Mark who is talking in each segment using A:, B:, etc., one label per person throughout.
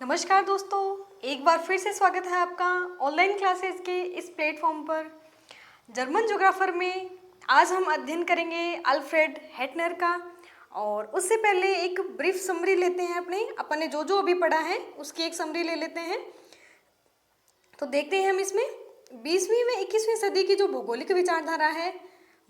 A: नमस्कार दोस्तों, एक बार फिर से स्वागत है आपका ऑनलाइन क्लासेस के इस प्लेटफॉर्म पर। जर्मन ज्योग्राफर में आज हम अध्ययन करेंगे अल्फ्रेड हेटनर का। और उससे पहले एक ब्रीफ समरी लेते हैं अपन ने जो अभी पढ़ा है उसकी एक समरी ले लेते हैं। तो देखते हैं हम इसमें 20वीं व 21वीं सदी की जो भौगोलिक विचारधारा है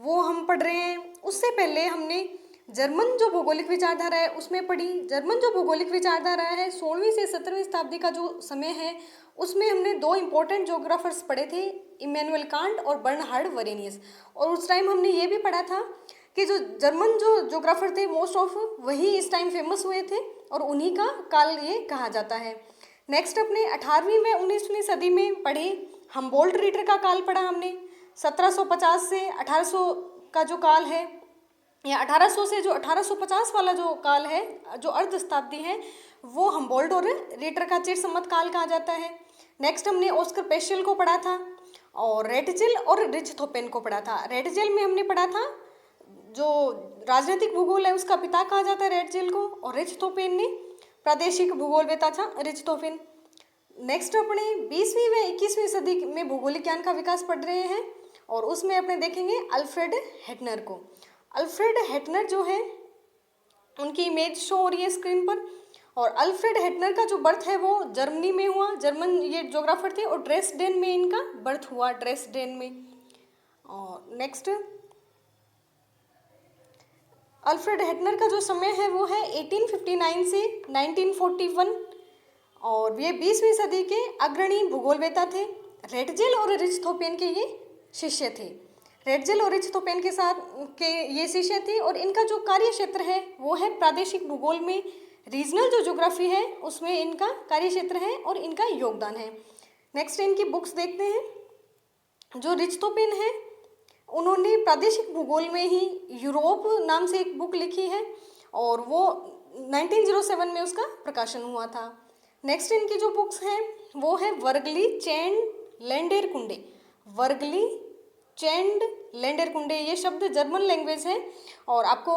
A: वो हम पढ़ रहे हैं। उससे पहले हमने जर्मन जो भौगोलिक विचारधारा है उसमें पढ़ी। जर्मन जो भौगोलिक विचारधारा है 16वीं से 17वीं शताब्दी का जो समय है उसमें हमने दो इम्पोर्टेंट ज्योग्राफर्स पढ़े थे, इमैनुअल कांट और बर्नहार्ड वरेनियस। और उस टाइम हमने ये भी पढ़ा था कि जो जर्मन जो ज्योग्राफर थे मोस्ट ऑफ वही इस टाइम फेमस हुए थे और उन्हीं का काल ये कहा जाता है। नेक्स्ट अपने 18वीं व 19वीं सदी में पढ़े हम्बोल्ट रीडर का काल पढ़ा हमने। 1750 से 1800 का जो काल है या 1800 से जो 1850 वाला जो काल है, जो अर्ध शताब्दी है, वो हम्बोल्ट और रीटर का चिरसम्मत काल कहा जाता है। नेक्स्ट हमने ऑस्कर पेशेल को पढ़ा था और रेटजेल और रिचथोपेन को पढ़ा था। रेटजेल में हमने पढ़ा था जो राजनीतिक भूगोल है उसका पिता कहा जाता है रेटजेल को, और रिचथोपेन ने प्रादेशिक भूगोल बेता था रिचथोपेन। नेक्स्ट अपने 20वीं व 21वीं सदी में भौगोलिक ज्ञान का विकास पढ़ रहे हैं और उसमें अपने देखेंगे अल्फ्रेड हेटनर को। अल्फ्रेड हेटनर जो है उनकी इमेज शो हो रही है स्क्रीन पर। और अल्फ्रेड हेटनर का जो बर्थ है वो जर्मनी में हुआ। जर्मन ये ज्योग्राफर थे और ड्रेसडेन में इनका बर्थ हुआ, ड्रेसडेन में। और नेक्स्ट अल्फ्रेड हेटनर का जो समय है वो है 1859 से 1941 और ये 20वीं सदी के अग्रणी भूगोलवेता थे। रेटजेल और रिचथोपेन के ये शिष्य थे। रेटजेल और रिचथोपेन के साथ के ये शिष्य थे और इनका जो कार्य क्षेत्र है वो है प्रादेशिक भूगोल में, रीजनल जो ज्योग्राफी है उसमें इनका कार्य क्षेत्र है और इनका योगदान है। नेक्स्ट इनकी बुक्स देखते हैं। जो रिचथोपेन है उन्होंने प्रादेशिक भूगोल में ही यूरोप नाम से एक बुक लिखी है और वो 1907 में उसका प्रकाशन हुआ था। नेक्स्ट इनकी जो बुक्स हैं वो है वर्गली चैंड लैंडेरकुंडे। वर्गली चैंड लैंडेरकुंडे ये शब्द जर्मन लैंग्वेज है और आपको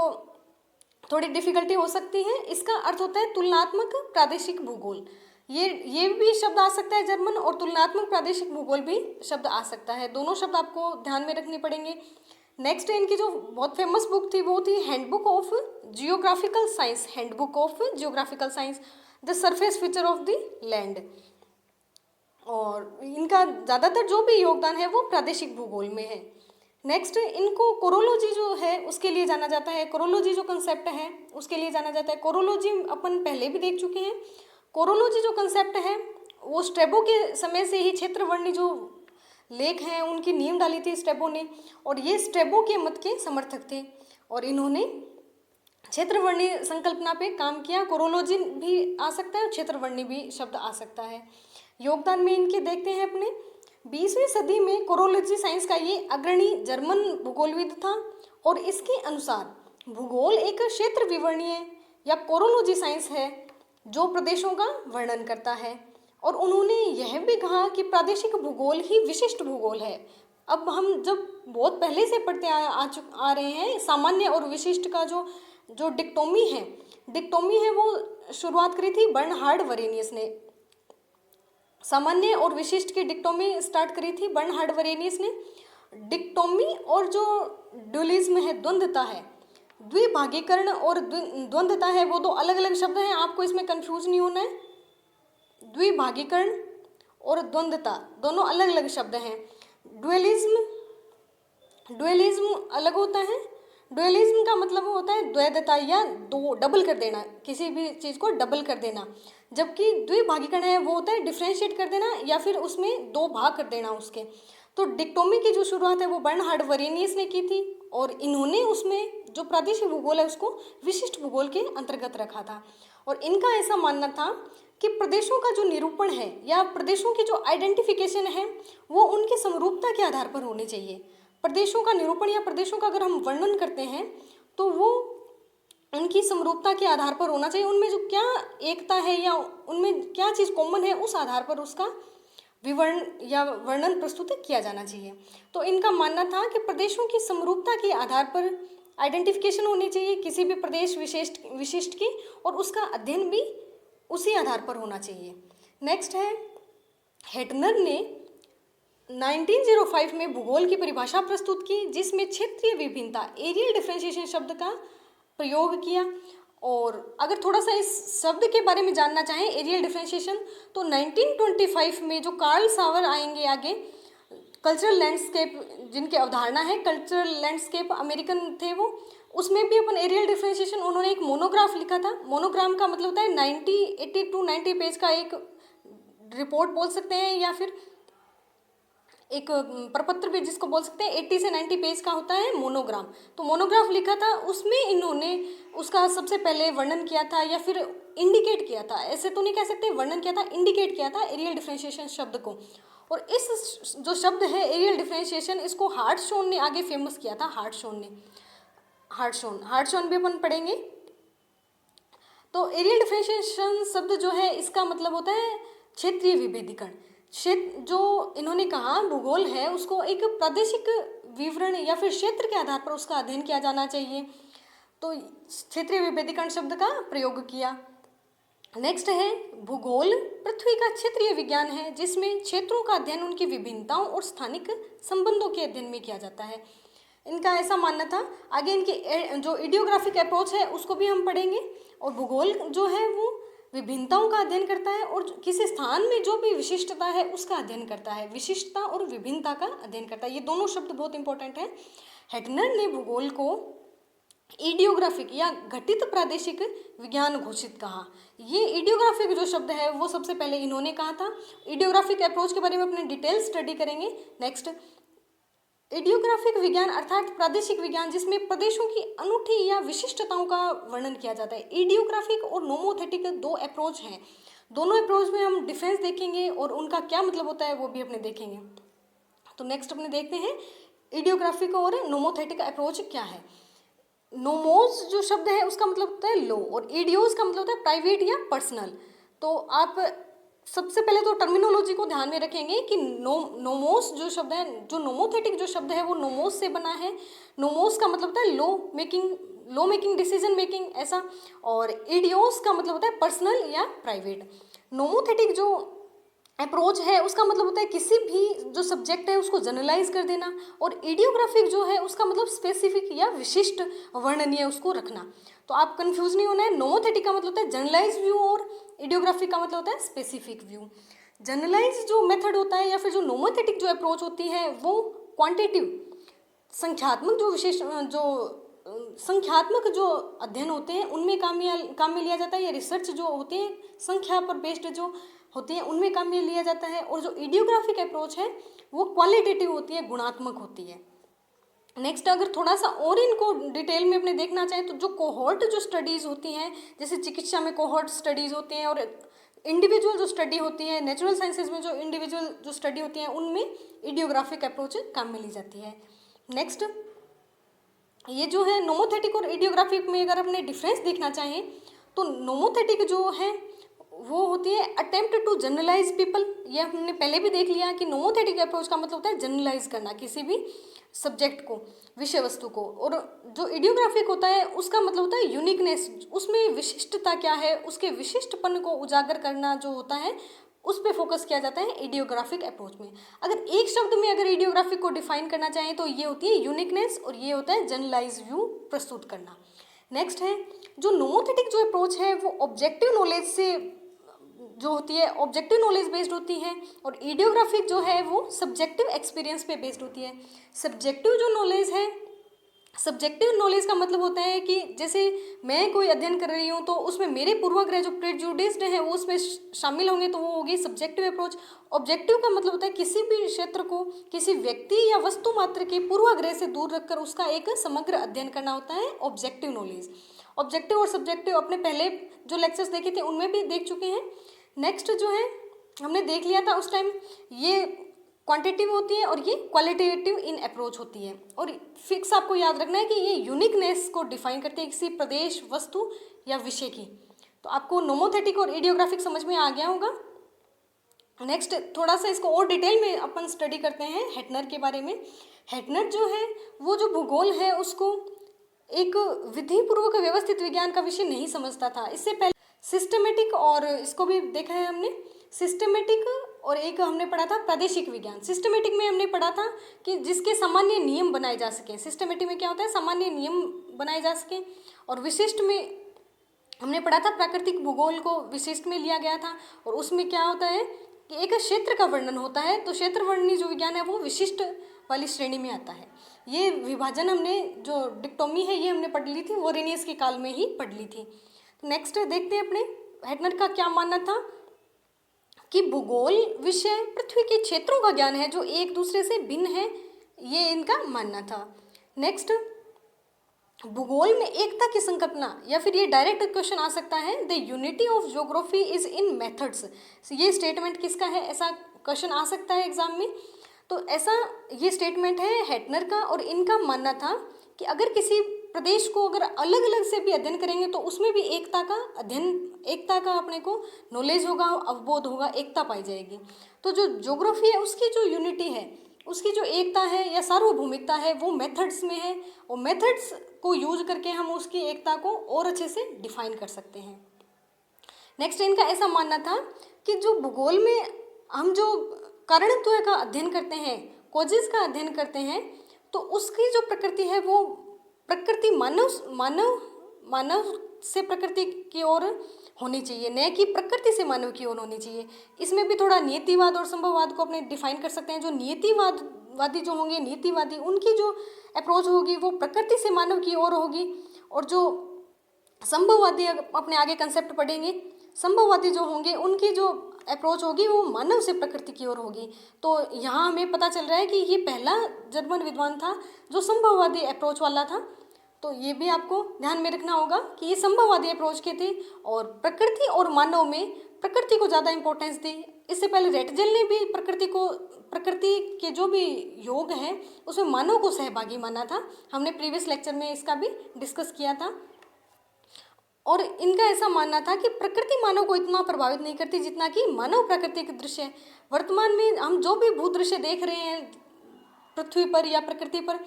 A: थोड़ी डिफिकल्टी हो सकती है। इसका अर्थ होता है तुलनात्मक प्रादेशिक भूगोल। ये भी शब्द आ सकता है जर्मन, और तुलनात्मक प्रादेशिक भूगोल भी शब्द आ सकता है। दोनों शब्द आपको ध्यान में रखने पड़ेंगे। नेक्स्ट इनकी जो बहुत फेमस बुक थी वो थी handbook of geographical science. Handbook of geographical science, the surface feature of the land. और इनका ज़्यादातर जो भी योगदान है वो प्रादेशिक भूगोल में है। नेक्स्ट इनको कोरोलॉजी जो है उसके लिए जाना जाता है। कोरोलॉजी जो कंसेप्ट है उसके लिए जाना जाता है। कोरोलॉजी अपन पहले भी देख चुके हैं। कोरोलॉजी जो कंसेप्ट है वो स्ट्रेबो के समय से ही क्षेत्रवर्णी जो लेख हैं उनकी नींव डाली थी स्ट्रेबो ने, और ये स्ट्रेबो के मत के समर्थक थे और इन्होंने क्षेत्रवर्णी संकल्पना पे काम किया। कोरोलॉजी भी आ सकता है और क्षेत्रवर्णी भी शब्द आ सकता है। योगदान में इनके देखते हैं अपने 20वीं सदी में कोरोलॉजी साइंस का ये अग्रणी जर्मन भूगोलविद था और इसके अनुसार भूगोल एक क्षेत्र विवरणीय या कोरोलॉजी साइंस है जो प्रदेशों का वर्णन करता है। और उन्होंने यह भी कहा कि प्रादेशिक भूगोल ही विशिष्ट भूगोल है। अब हम जब बहुत पहले से पढ़ते आ रहे हैं सामान्य और विशिष्ट का जो डिक्टोमी है वो शुरुआत करी थी बर्नहार्ड वरेनियस ने। सामान्य और विशिष्ट की डिक्टोमी स्टार्ट करी थी बर्नहार्ड वरेनियस ने। डिक्टोमी और जो ड्यूलिज्म है, द्वंद्वता है, द्विभागीकरण और द्वंद्वता है, वो दो अलग अलग शब्द हैं, आपको इसमें कंफ्यूज नहीं होना है। द्विभागीकरण और द्वंद्वता दोनों अलग अलग शब्द हैं। ड्यूलिज्म अलग होता है। ड्यूलिज्म का मतलब होता है द्वैधता या दो डबल कर देना, किसी भी चीज़ को डबल कर देना। जबकि द्विभागीकरण है वो होता है डिफ्रेंशिएट कर देना या फिर उसमें दो भाग कर देना उसके। तो डिक्टोमी की जो शुरुआत है वो बर्नहार्ड वरेनियस ने की थी और इन्होंने उसमें जो प्रादेशिक भूगोल है उसको विशिष्ट भूगोल के अंतर्गत रखा था। और इनका ऐसा मानना था कि प्रदेशों का जो निरूपण है या प्रदेशों की जो आइडेंटिफिकेशन है वो उनकी समरूपता के आधार पर होनी चाहिए। प्रदेशों का निरूपण या प्रदेशों का अगर हम वर्णन करते हैं तो वो उनकी समरूपता के आधार पर होना चाहिए। उनमें जो क्या एकता है या उनमें क्या चीज़ कॉमन है उस आधार पर उसका विवरण या वर्णन प्रस्तुत किया जाना चाहिए। तो इनका मानना था कि प्रदेशों की समरूपता के आधार पर आइडेंटिफिकेशन होनी चाहिए किसी भी प्रदेश विशिष्ट की, और उसका अध्ययन भी उसी आधार पर होना चाहिए। नेक्स्ट है, हेटनर ने 1905 में भूगोल की परिभाषा प्रस्तुत की, जिसमें क्षेत्रीय विभिन्नता एरियल डिफरेंशिएशन शब्द का प्रयोग किया। और अगर थोड़ा सा इस शब्द के बारे में जानना चाहें, एरियल डिफरेंशिएशन, तो 1925 में जो कार्ल सावर आएंगे आगे, कल्चरल लैंडस्केप जिनकी अवधारणा है, कल्चरल लैंडस्केप अमेरिकन थे वो, उसमें भी अपन एरियल डिफरेंशिएशन, उन्होंने एक मोनोग्राफ लिखा था। मोनोग्राम का मतलब होता है 80 to 90 पेज का एक रिपोर्ट बोल सकते हैं, या फिर एक प्रपत्र भी जिसको बोल सकते हैं। 80 से 90 पेज का होता है मोनोग्राम। तो मोनोग्राफ लिखा था, उसमें इन्होंने उसका सबसे पहले वर्णन किया था, या फिर इंडिकेट किया था, ऐसे तो नहीं कह सकते, वर्णन किया था, इंडिकेट किया था एरियल डिफरेंशिएशन शब्द को। और इस जो शब्द है एरियल डिफरेंशिएशन, इसको हार्टशॉन ने आगे फेमस किया था। हार्टशॉन भी अपन पढ़ेंगे। तो एरियल डिफरेंशिएशन शब्द जो है, इसका मतलब होता है क्षेत्रीय विभेदीकरण। क्षेत्र जो इन्होंने कहा भूगोल है, उसको एक प्रादेशिक विवरण या फिर क्षेत्र के आधार पर उसका अध्ययन किया जाना चाहिए। तो क्षेत्रीय विभेदीकरण शब्द का प्रयोग किया। नेक्स्ट है, भूगोल पृथ्वी का क्षेत्रीय विज्ञान है, जिसमें क्षेत्रों का अध्ययन उनकी विभिन्नताओं और स्थानिक संबंधों के अध्ययन में किया जाता है। इनका ऐसा मानना था। आगे इनकी जो इडियोग्राफिक अप्रोच है उसको भी हम पढ़ेंगे। और भूगोल जो है वो विभिन्नताओं का अध्ययन करता है, और किसी स्थान में जो भी विशिष्टता है उसका अध्ययन करता है। विशिष्टता और विभिन्नता का अध्ययन करता है, ये दोनों शब्द बहुत इंपॉर्टेंट हैं। हेटनर ने भूगोल को इडियोग्राफिक या घटित प्रादेशिक विज्ञान घोषित कहा। ये इडियोग्राफिक जो शब्द है वो सबसे पहले इन्होंने कहा था। इडियोग्राफिक अप्रोच के बारे में अपने डिटेल स्टडी करेंगे। नेक्स्ट, इडियोग्राफिक विज्ञान अर्थात प्रादेशिक विज्ञान, जिसमें प्रदेशों की अनूठी या विशिष्टताओं का वर्णन किया जाता है। इडियोग्राफिक और नोमोथेटिक दो अप्रोच हैं। दोनों अप्रोच में हम डिफरेंस देखेंगे और उनका क्या मतलब होता है वो भी अपने देखेंगे। तो नेक्स्ट अपने देखते हैं इडियोग्राफिक और नोमोथेटिक अप्रोच क्या है। नोमोस जो शब्द है उसका मतलब होता है लो, और इडियोस का मतलब होता है प्राइवेट या पर्सनल। तो आप सबसे पहले तो टर्मिनोलॉजी को ध्यान में रखेंगे कि नोमोस जो शब्द है, जो नोमोथेटिक जो शब्द है वो नोमोस से बना है। नोमोस का मतलब होता है लो मेकिंग डिसीजन मेकिंग ऐसा, और इडियोस का मतलब होता है पर्सनल या प्राइवेट। नोमोथेटिक जो अप्रोच है उसका मतलब होता है किसी भी जो सब्जेक्ट है उसको जनरलाइज कर देना, और इडियोग्राफिक जो है उसका मतलब स्पेसिफिक या विशिष्ट वर्णनीय उसको रखना। तो आप कंफ्यूज नहीं होना है। नोमोथेटिक का मतलब होता है जनरलाइज व्यू, और इडियोग्राफिक का मतलब होता है स्पेसिफिक व्यू। जनरलाइज जो मेथड होता है या फिर जो नोमोथेटिक जो अप्रोच होती है वो क्वांटिटिव संख्यात्मक जो अध्ययन होते हैं उनमें काम में लिया जाता है, या रिसर्च जो होते हैं संख्या पर बेस्ड जो होती है उनमें काम में लिया जाता है। और जो इडियोग्राफिक अप्रोच है वो क्वालिटेटिव होती है, गुणात्मक होती है। नेक्स्ट, अगर थोड़ा सा और इनको डिटेल में अपने देखना चाहें तो जो कोहोर्ट जो स्टडीज़ होती हैं, जैसे चिकित्सा में कोहोर्ट स्टडीज़ होती हैं, और इंडिविजुअल जो स्टडी होती है, नेचुरल साइंसेज में जो इंडिविजुअल जो स्टडी होती है, उनमें इडियोग्राफिक अप्रोच काम में ली जाती है। नेक्स्ट, ये जो है नोमोथेटिक और इडियोग्राफिक में अगर अपने डिफरेंस देखना चाहें तो नोमोथेटिक जो है वो होती है अटेम्प्ट टू जनरलाइज पीपल। ये हमने पहले भी देख लिया कि नोमोथेटिक अप्रोच का मतलब होता है जनरलाइज करना किसी भी सब्जेक्ट को, विषय वस्तु को। और जो इडियोग्राफिक होता है उसका मतलब होता है यूनिकनेस, उसमें विशिष्टता क्या है, उसके विशिष्टपन को उजागर करना जो होता है उस पर फोकस किया जाता है इडियोग्राफिक अप्रोच में। अगर एक शब्द में अगर इडियोग्राफिक को डिफाइन करना चाहें तो ये होती है यूनिकनेस, और ये होता है जनरलाइज व्यू प्रस्तुत करना। नेक्स्ट है, जो नोमोथेटिक जो अप्रोच है वो ऑब्जेक्टिव नॉलेज से जो होती है, ऑब्जेक्टिव नॉलेज बेस्ड होती है, और इडियोग्राफिक जो है वो सब्जेक्टिव एक्सपीरियंस पे बेस्ड होती है। सब्जेक्टिव जो नॉलेज है, सब्जेक्टिव नॉलेज का मतलब होता है कि जैसे मैं कोई अध्ययन कर रही हूँ तो उसमें मेरे पूर्वाग्रह जो प्रेजुडिस्ड है वो उसमें शामिल होंगे, तो वो होगी सब्जेक्टिव अप्रोच। ऑब्जेक्टिव का मतलब होता है किसी भी क्षेत्र को किसी व्यक्ति या वस्तु मात्र के पूर्वाग्रह से दूर रखकर उसका एक समग्र अध्ययन करना होता है ऑब्जेक्टिव नॉलेज। ऑब्जेक्टिव और सब्जेक्टिव अपने पहले जो लेक्चर्स देखे थे उनमें भी देख चुके हैं। नेक्स्ट जो है हमने देख लिया था उस टाइम, ये क्वांटिटिव होती है और ये क्वालिटेटिव इन अप्रोच होती है। और फिक्स आपको याद रखना है कि ये यूनिकनेस को डिफाइन करते हैं किसी प्रदेश, वस्तु या विषय की। तो आपको नोमोथेटिक और इडियोग्राफिक समझ में आ गया होगा। नेक्स्ट थोड़ा सा इसको और डिटेल में अपन स्टडी करते हैं हेटनर के बारे में। हेटनर जो है वो जो भूगोल है उसको एक विधि पूर्वक व्यवस्थित विज्ञान का विषय नहीं समझता था। इससे पहले सिस्टमेटिक, और इसको भी देखा है हमने, सिस्टमेटिक, और एक हमने पढ़ा था प्रादेशिक विज्ञान। सिस्टमेटिक में हमने पढ़ा था कि जिसके सामान्य नियम बनाए जा सकें। सिस्टमेटिक में क्या होता है, सामान्य नियम बनाए जा सकें। और विशिष्ट में हमने पढ़ा था प्राकृतिक भूगोल को विशिष्ट में लिया गया था, और उसमें क्या होता है कि एक क्षेत्र का वर्णन होता है, तो क्षेत्र वर्णनी जो विज्ञान है वो विशिष्ट वाली श्रेणी में आता है। ये विभाजन हमने जो डिक्टोमी है ये हमने पढ़ ली थी, वोरेनियस के काल में ही पढ़ ली थी। नेक्स्ट देखते हैं अपने हेटनर का क्या मानना था कि भूगोल विषय पृथ्वी के क्षेत्रों का ज्ञान है जो एक दूसरे से भिन्न है, ये इनका मानना था। नेक्स्ट, भूगोल में एकता की संकल्पना, या फिर ये डायरेक्ट क्वेश्चन आ सकता है, the unity of geography is in methods. ये स्टेटमेंट किसका है, ऐसा क्वेश्चन आ सकता है एग्जाम में। तो ऐसा ये स्टेटमेंट है हेटनर का, और इनका मानना था कि अगर किसी प्रदेश को अगर अलग अलग से भी अध्ययन करेंगे तो उसमें भी एकता का अध्ययन, एकता का अपने को नॉलेज होगा, अवबोध होगा, एकता पाई जाएगी। तो जो ज्योग्राफी है उसकी जो यूनिटी है, उसकी जो एकता है या सार्वभौमिकता है वो मेथड्स में है, और मेथड्स को यूज करके हम उसकी एकता को और अच्छे से डिफाइन कर सकते हैं। नेक्स्ट, इनका ऐसा मानना था कि जो भूगोल में हम जो कारणत्व का अध्ययन करते हैं, कॉजेज का अध्ययन करते हैं, तो उसकी जो प्रकृति है वो प्रकृति मानव से प्रकृति की ओर होनी चाहिए, न कि प्रकृति से मानव की ओर होनी चाहिए। इसमें भी थोड़ा नियतिवाद और संभववाद को अपने डिफाइन कर सकते हैं। जो नियतिवादी जो होंगे, नीतिवादी, उनकी जो अप्रोच होगी वो प्रकृति से मानव की ओर होगी, और जो संभववादी अपने आगे कंसेप्ट पढ़ेंगे, संभववादी जो होंगे उनकी जो अप्रोच होगी वो मानव से प्रकृति की ओर होगी। तो यहाँ हमें पता चल रहा है कि ये पहला जर्मन विद्वान था जो संभववादी अप्रोच वाला था। तो ये भी आपको ध्यान में रखना होगा कि ये संभववादी अप्रोच के थे, और प्रकृति और मानव में प्रकृति को ज़्यादा इंपॉर्टेंस दी। इससे पहले रेटजेल ने भी प्रकृति के जो भी योग है उसमें मानव को सहभागी माना था। हमने प्रीवियस लेक्चर में इसका भी डिस्कस किया था। और इनका ऐसा मानना था कि प्रकृति मानव को इतना प्रभावित नहीं करती जितना कि मानव प्राकृतिक दृश्य। वर्तमान में हम जो भी भूदृश्य देख रहे हैं पृथ्वी पर या प्रकृति पर,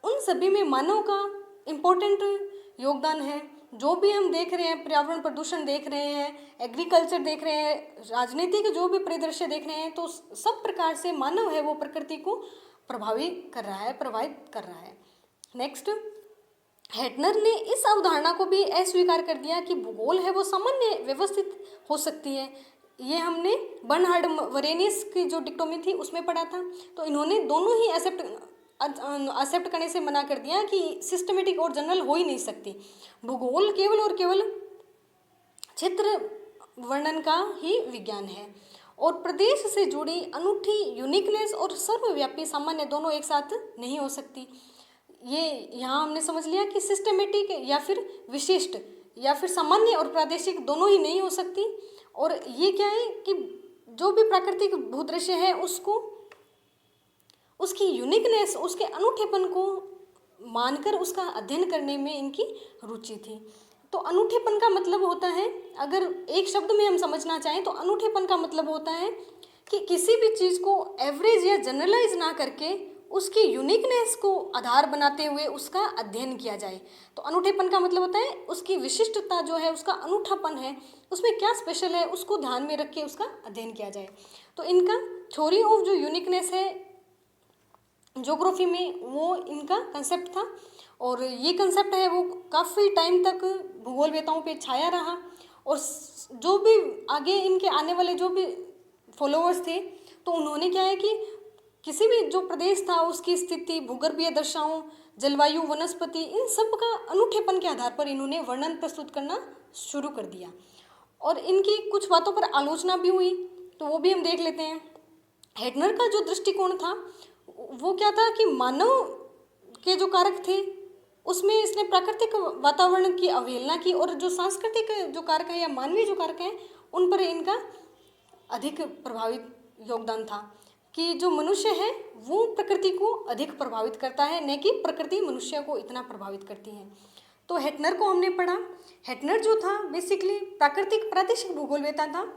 A: उन सभी में मानव का इम्पोर्टेंट योगदान है। जो भी हम देख रहे हैं, पर्यावरण प्रदूषण देख रहे हैं, एग्रीकल्चर देख रहे हैं, राजनीतिक जो भी परिदृश्य देख रहे हैं, तो सब प्रकार से मानव है वो प्रकृति को प्रभावित कर रहा है। नेक्स्ट, हेटनर ने इस अवधारणा को भी अस्वीकार कर दिया कि भूगोल है वो सामान्य व्यवस्थित हो सकती है। ये हमने बर्नहार्ड वरेनियस की जो डिक्टोमी थी उसमें पढ़ा था। तो इन्होंने दोनों ही एक्सेप्ट करने से मना कर दिया कि सिस्टमेटिक और जनरल हो ही नहीं सकती। भूगोल केवल और केवल क्षेत्र वर्णन का ही विज्ञान है, और प्रदेश से जुड़ी अनूठी यूनिकनेस और सर्वव्यापी सामान्य दोनों एक साथ नहीं हो सकती। ये यहाँ हमने समझ लिया कि सिस्टमेटिक या फिर विशिष्ट या फिर सामान्य और प्रादेशिक दोनों ही नहीं हो सकती। और ये क्या है कि जो भी प्राकृतिक भूदृश्य है उसकी यूनिकनेस, उसके अनूठेपन को मानकर उसका अध्ययन करने में इनकी रुचि थी। तो अनूठेपन का मतलब होता है, अगर एक शब्द में हम समझना चाहें तो अनूठेपन का मतलब होता है कि किसी भी चीज़ को एवरेज या जनरलाइज ना करके उसकी यूनिकनेस को आधार बनाते हुए उसका अध्ययन किया जाए। तो अनूठेपन का मतलब होता है उसकी विशिष्टता जो है, उसका अनूठापन है, उसमें क्या स्पेशल है, उसको ध्यान में रख के उसका अध्ययन किया जाए। तो इनका थ्योरी ऑफ जो यूनिकनेस है ज्योग्राफी में, वो इनका कंसेप्ट था, और ये कंसेप्ट है वो काफ़ी टाइम तक भूगोलवेताओं पे छाया रहा। और जो भी आगे इनके आने वाले जो भी फॉलोअर्स थे, तो उन्होंने क्या है कि किसी भी जो प्रदेश था उसकी स्थिति, भूगर्भीय दशाओं, जलवायु, वनस्पति, इन सब का अनूठेपन के आधार पर इन्होंने वर्णन प्रस्तुत करना शुरू कर दिया। और इनकी कुछ बातों पर आलोचना भी हुई, तो वो भी हम देख लेते हैं। हेटनर का जो दृष्टिकोण था वो क्या था कि मानव के जो कारक थे उसमें इसने प्राकृतिक वातावरण की अवहेलना की, और जो सांस्कृतिक जो कारक है या मानवीय जो कारक हैं उन पर इनका अधिक प्रभावित योगदान था, कि जो मनुष्य है वो प्रकृति को अधिक प्रभावित करता है, न कि प्रकृति मनुष्य को इतना प्रभावित करती है। तो हेटनर को हमने पढ़ा। हेटनर जो था बेसिकली प्राकृतिक प्रादेशिक भूगोलवेता था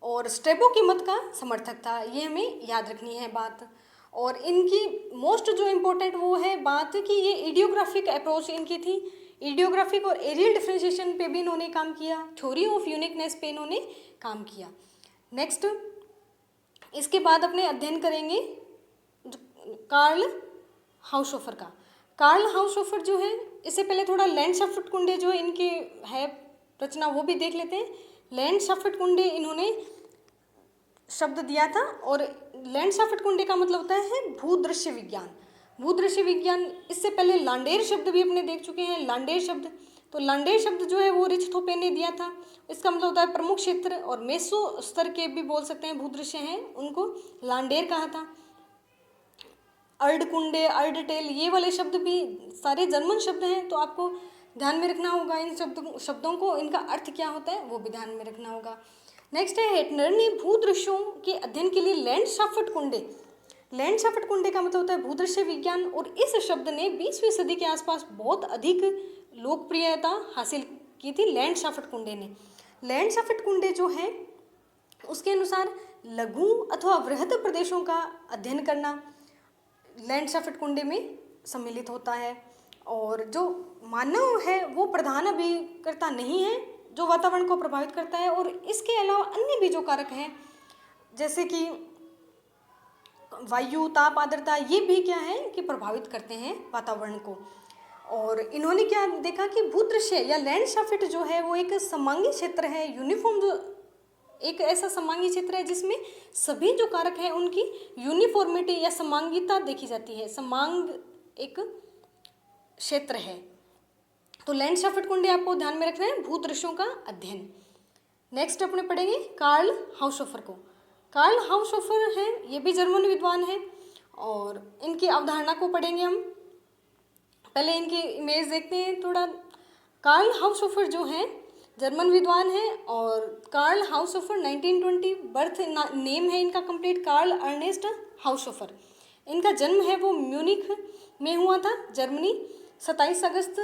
A: और स्ट्रैबो के मत का समर्थक था। ये हमें याद रखनी है बात। और इनकी मोस्ट जो इम्पोर्टेंट वो है बात कि ये इडियोग्राफिक अप्रोच इनकी थी। आइडियोग्राफिक और एरियल डिफरेंशिएशन पे भी इन्होंने काम किया, थ्योरी ऑफ यूनिकनेस पे इन्होंने काम किया। नेक्स्ट इसके बाद अपने अध्ययन करेंगे कार्ल हाउसहोफर का। कार्ल हाउसहोफर जो है, इससे पहले थोड़ा लैंडशाफ्ट कुंडे जो इनके है रचना वो भी देख लेते हैं। लैंडशाफ्ट कुंडे इन्होंने शब्द दिया था, और लैंडशाफ्ट कुंडे का मतलब होता है भूदृश्य विज्ञान। भूदृश्य विज्ञान, इससे पहले लांडेर शब्द भी अपने देख चुके हैं, लांडेर शब्द। तो लांडेर शब्द जो है वो रिचथोफेन ने दिया था। इसका मतलब होता है प्रमुख क्षेत्र, और मेसो स्तर के भी बोल सकते हैं भूदृश्य हैं, उनको लांडेर कहा था। अर्डकुंडे, अर्डटेल, ये वाले शब्द भी सारे जर्मन शब्द हैं, तो आपको ध्यान में रखना होगा इन शब्दों को, इनका अर्थ क्या होता है वो भी ध्यान में रखना होगा। नेक्स्ट है हेटनर ने भूदृश्यों के अध्ययन के लिए लैंडशाफ्ट कुंडे, लैंडशाफ्ट कुंडे का मतलब होता है भूदृश्य विज्ञान, और इस शब्द ने 20वीं सदी के आसपास बहुत अधिक लोकप्रियता हासिल की थी लैंडशाफ्ट कुंडे ने। लैंडशाफ्ट कुंडे जो है उसके अनुसार लघु अथवा वृहद प्रदेशों का अध्ययन करना लैंडशाफ्ट कुंडे में सम्मिलित होता है, और जो मानव है वो प्रधान अभिकर्ता नहीं है जो वातावरण को प्रभावित करता है, और इसके अलावा अन्य भी जो कारक हैं जैसे कि वायु, ताप, आर्द्रता, ये भी क्या है कि प्रभावित करते हैं वातावरण को। और इन्होंने क्या देखा कि भूदृश्य या लैंडशाफ्ट जो है वो एक समांगी क्षेत्र है, यूनिफॉर्म, जो एक ऐसा समांगी क्षेत्र है जिसमें सभी जो कारक हैं उनकी यूनिफॉर्मिटी या समांगिता देखी जाती है, समांग एक क्षेत्र है। तो लैंडशाफ्ट कुंडे आपको ध्यान में रखना है, भूदृश्यों का अध्ययन। नेक्स्ट अपने पढ़ेंगे कार्ल हाउसहोफर को। कार्ल हाउसहोफर हैं, ये भी जर्मन विद्वान हैं, और इनकी अवधारणा को पढ़ेंगे हम। पहले इनकी इमेज देखते हैं थोड़ा। कार्ल हाउसहोफर जो हैं जर्मन विद्वान हैं, और कार्ल हाउसहोफर 1920 बर्थ नेम है इनका कंप्लीट, कार्ल अर्नेस्ट हाउसहोफर। इनका जन्म है वो म्यूनिख में हुआ था, जर्मनी, 27 अगस्त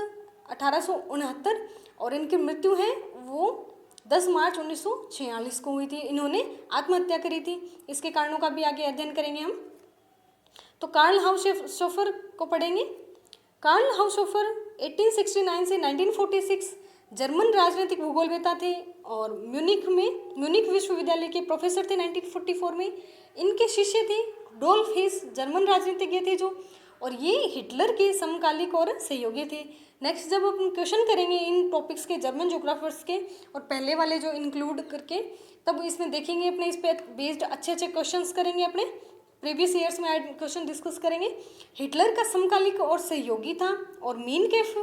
A: 1869, और इनकी मृत्यु है वो 10 मार्च 1946 को हुई थी। इन्होंने आत्महत्या करी थी, इसके कारणों का भी आगे अध्ययन करेंगे हम। तो कार्ल हाउसहोफर को पढ़ेंगे। कार्ल हाउसहोफर 1869 से 1946 जर्मन राजनीतिक भूगोलवेता थे, और म्यूनिख विश्वविद्यालय के प्रोफेसर थे 1944 में। इनके शिष्य थे डोल्फ हिस, जर्मन राजनीतिज्ञ थे जो, और ये हिटलर के समकालिक और सहयोगी थे। नेक्स्ट जब अपन क्वेश्चन करेंगे इन टॉपिक्स के, जर्मन ज्योग्राफर्स के, और पहले वाले जो इंक्लूड करके, तब इसमें देखेंगे अपने इस पे बेस्ड अच्छे क्वेश्चंस करेंगे, अपने प्रीवियस ईयर्स में आए क्वेश्चन डिस्कस करेंगे। हिटलर का समकालिक और सहयोगी था, और मीन कैफ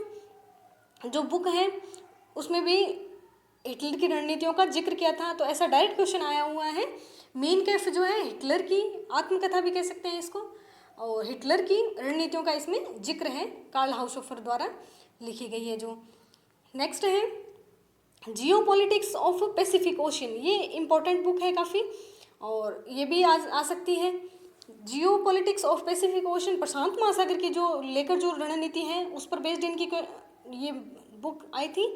A: जो बुक है उसमें भी हिटलर की रणनीतियों का जिक्र किया था, तो ऐसा डायरेक्ट क्वेश्चन आया हुआ है। मीन कैफ जो है हिटलर की आत्मकथा भी कह सकते हैं इसको, और हिटलर की रणनीतियों का इसमें जिक्र है, कार्ल हाउसहोफर द्वारा लिखी गई है जो। नेक्स्ट है जियोपॉलिटिक्स ऑफ पैसिफिक ओशन, ये इम्पोर्टेंट बुक है काफ़ी, और ये भी आ सकती है। जियोपॉलिटिक्स ऑफ पैसिफिक ओशन, प्रशांत महासागर की जो लेकर जो रणनीति है उस पर बेस्ड इनकी ये बुक आई थी।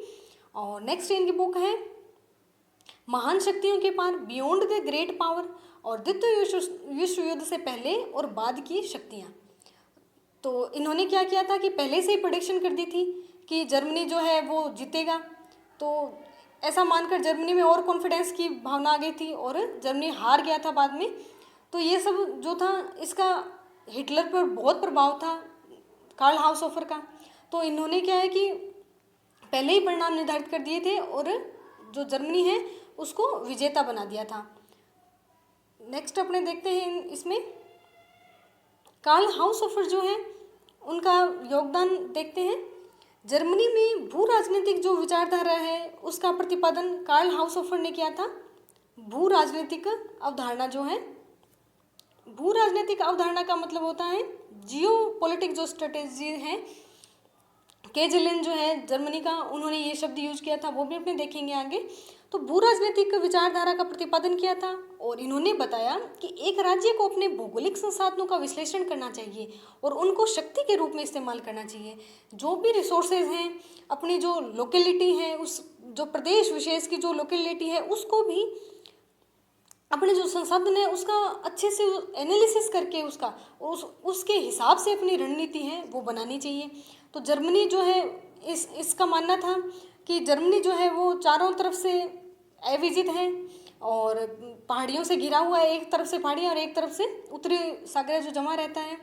A: और नेक्स्ट इनकी बुक है महान शक्तियों के पार, बियॉन्ड द ग्रेट पावर, और द्वितीय विश्व युद्ध से पहले और बाद की शक्तियाँ। तो इन्होंने क्या किया था कि पहले से ही प्रेडिक्शन कर दी थी कि जर्मनी जो है वो जीतेगा, तो ऐसा मानकर जर्मनी में और कॉन्फिडेंस की भावना आ गई थी, और जर्मनी हार गया था बाद में। तो ये सब जो था इसका हिटलर पर बहुत प्रभाव था कार्ल हाउसहोफर का। तो इन्होंने क्या है कि पहले ही परिणाम निर्धारित कर दिए थे, और जो जर्मनी है उसको विजेता बना दिया था। नेक्स्ट अपने देखते हैं इसमें कार्ल हाउसहोफर जो है उनका योगदान देखते हैं। जर्मनी में भू राजनीतिक जो विचारधारा है उसका प्रतिपादन कार्ल हाउसहोफर ने किया था। भू राजनीतिक अवधारणा जो है, भू राजनीतिक अवधारणा का मतलब होता है जियोपॉलिटिक जो स्ट्रेटेजी है। केजलिन जो है जर्मनी का, उन्होंने ये शब्द यूज किया था, वो भी अपने देखेंगे आगे। तो भू राजनीतिक विचारधारा का प्रतिपादन किया था, और इन्होंने बताया कि एक राज्य को अपने भौगोलिक संसाधनों का विश्लेषण करना चाहिए और उनको शक्ति के रूप में इस्तेमाल करना चाहिए। जो भी रिसोर्सेज हैं, अपनी जो लोकेलिटी है, उस जो प्रदेश विशेष की जो लोकेलिटी है उसको भी अपने जो संसाधन है उसका अच्छे से एनालिसिस करके उसके हिसाब से अपनी रणनीति है वो बनानी चाहिए। तो जर्मनी जो है इसका मानना था कि जर्मनी जो है वो चारों तरफ से अविजित है और पहाड़ियों से घिरा हुआ है, एक तरफ से पहाड़ियाँ और एक तरफ से उत्तरी सागर जो जमा रहता है।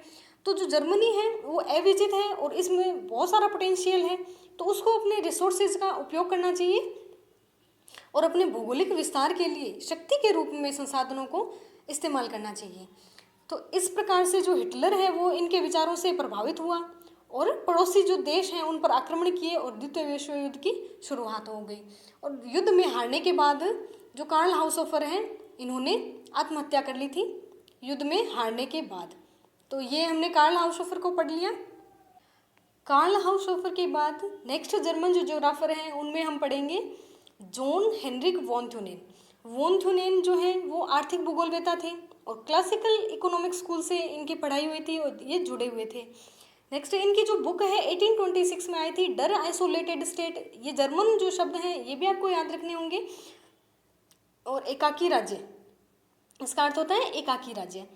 A: तो जो जर्मनी है वो अविजित है और इसमें बहुत सारा पोटेंशियल है, तो उसको अपने रिसोर्सेज का उपयोग करना चाहिए और अपने भौगोलिक विस्तार के लिए शक्ति के रूप में संसाधनों को इस्तेमाल करना चाहिए। तो इस प्रकार से जो हिटलर है वो इनके विचारों से प्रभावित हुआ और पड़ोसी जो देश हैं उन पर आक्रमण किए और द्वितीय विश्व युद्ध की शुरुआत हो गई। और युद्ध में हारने के बाद जो कार्ल हाउसहोफर हैं इन्होंने आत्महत्या कर ली थी युद्ध में हारने के बाद। तो ये हमने कार्ल हाउसहोफर को पढ़ लिया। कार्ल हाउसहोफर के बाद नेक्स्ट जर्मन जो ज्योग्राफर हैं उनमें हम पढ़ेंगे Johann Heinrich von Thunen. Von Thunen जो है वो आर्थिक भूगोलवेता थे और क्लासिकल इकोनॉमिक स्कूल से इनकी पढ़ाई हुई थी और ये जुड़े हुए थे। नेक्स्ट इनकी जो बुक है 1826 में आई थी, डर आइसोलेटेड स्टेट। ये जर्मन जो शब्द हैं ये भी आपको याद रखने होंगे। और एकाकी राज्य, इसका अर्थ होता है एकाकी राज्य।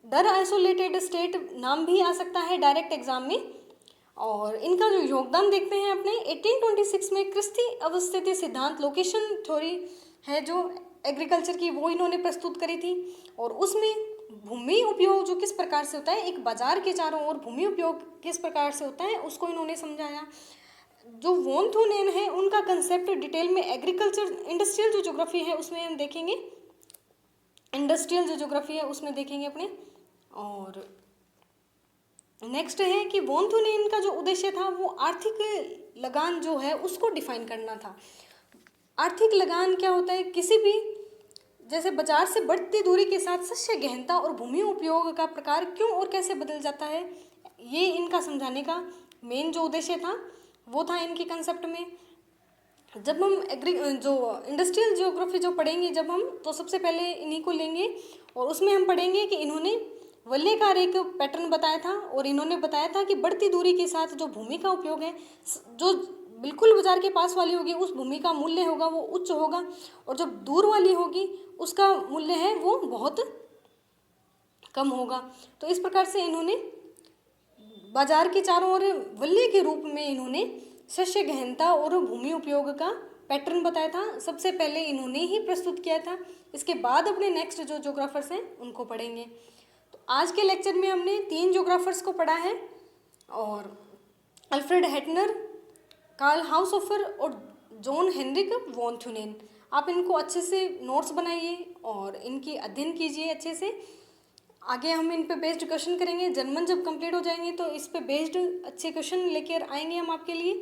A: डर आइसोलेटेड स्टेट नाम भी आ सकता है डायरेक्ट एग्जाम में। और इनका जो योगदान देखते हैं अपने 1826 में क्रिस्टी अवस्थिति सिद्धांत लोकेशन थ्योरी है जो एग्रीकल्चर की, वो इन्होंने प्रस्तुत करी थी। और उसमें भूमि उपयोग जो किस प्रकार से होता है, एक बाजार के चारों ओर भूमि उपयोग किस प्रकार से होता है उसको इन्होंने समझाया। जो वॉन थ्यूनेन है उनका कंसेप्ट डिटेल में एग्रीकल्चर इंडस्ट्रियल जो ज्योग्राफी है उसमें हम देखेंगे, इंडस्ट्रियल जो ज्योग्राफी है उसमें देखेंगे अपने। और नेक्स्ट है कि वॉन थ्यूनेन का जो उद्देश्य था वो आर्थिक लगान जो है उसको डिफाइन करना था। आर्थिक लगान क्या होता है, किसी भी जैसे बाजार से बढ़ती दूरी के साथ शस्य गहनता और भूमि उपयोग का प्रकार क्यों और कैसे बदल जाता है, ये इनका समझाने का मेन जो उद्देश्य था वो था इनके कंसेप्ट में। जब हम जो इंडस्ट्रियल ज्योग्राफी जो पढ़ेंगे जब हम, तो सबसे पहले इन्हीं को लेंगे और उसमें हम पढ़ेंगे कि इन्होंने वलयाकार एक पैटर्न बताया था और इन्होंने बताया था कि बढ़ती दूरी के साथ जो भूमि का उपयोग है, जो बिल्कुल बाजार के पास वाली होगी उस भूमि का मूल्य होगा वो उच्च होगा और जब दूर वाली होगी उसका मूल्य है वो बहुत कम होगा। तो इस प्रकार से इन्होंने बाजार के चारों ओर वलय के रूप में इन्होंने शस्य गहनता और भूमि उपयोग का पैटर्न बताया था। सबसे पहले इन्होंने ही प्रस्तुत किया था, इसके बाद अपने नेक्स्ट जो ज्योग्राफर्स हैं उनको पढ़ेंगे। तो आज के लेक्चर में हमने 3 ज्योग्राफर्स को पढ़ा है और अल्फ्रेड हेटनर, कार्ल हाउसहोफर और जॉन हेनरिक वॉन थ्यूनेन। आप इनको अच्छे से नोट्स बनाइए और इनकी अध्ययन कीजिए अच्छे से। आगे हम इन पे बेस्ड क्वेश्चन करेंगे। जर्मन जब कंप्लीट हो जाएंगे तो इस पे बेस्ड अच्छे क्वेश्चन लेकर आएंगे हम आपके लिए।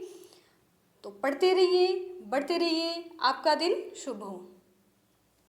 A: तो पढ़ते रहिए, बढ़ते रहिए। आपका दिन शुभ हो।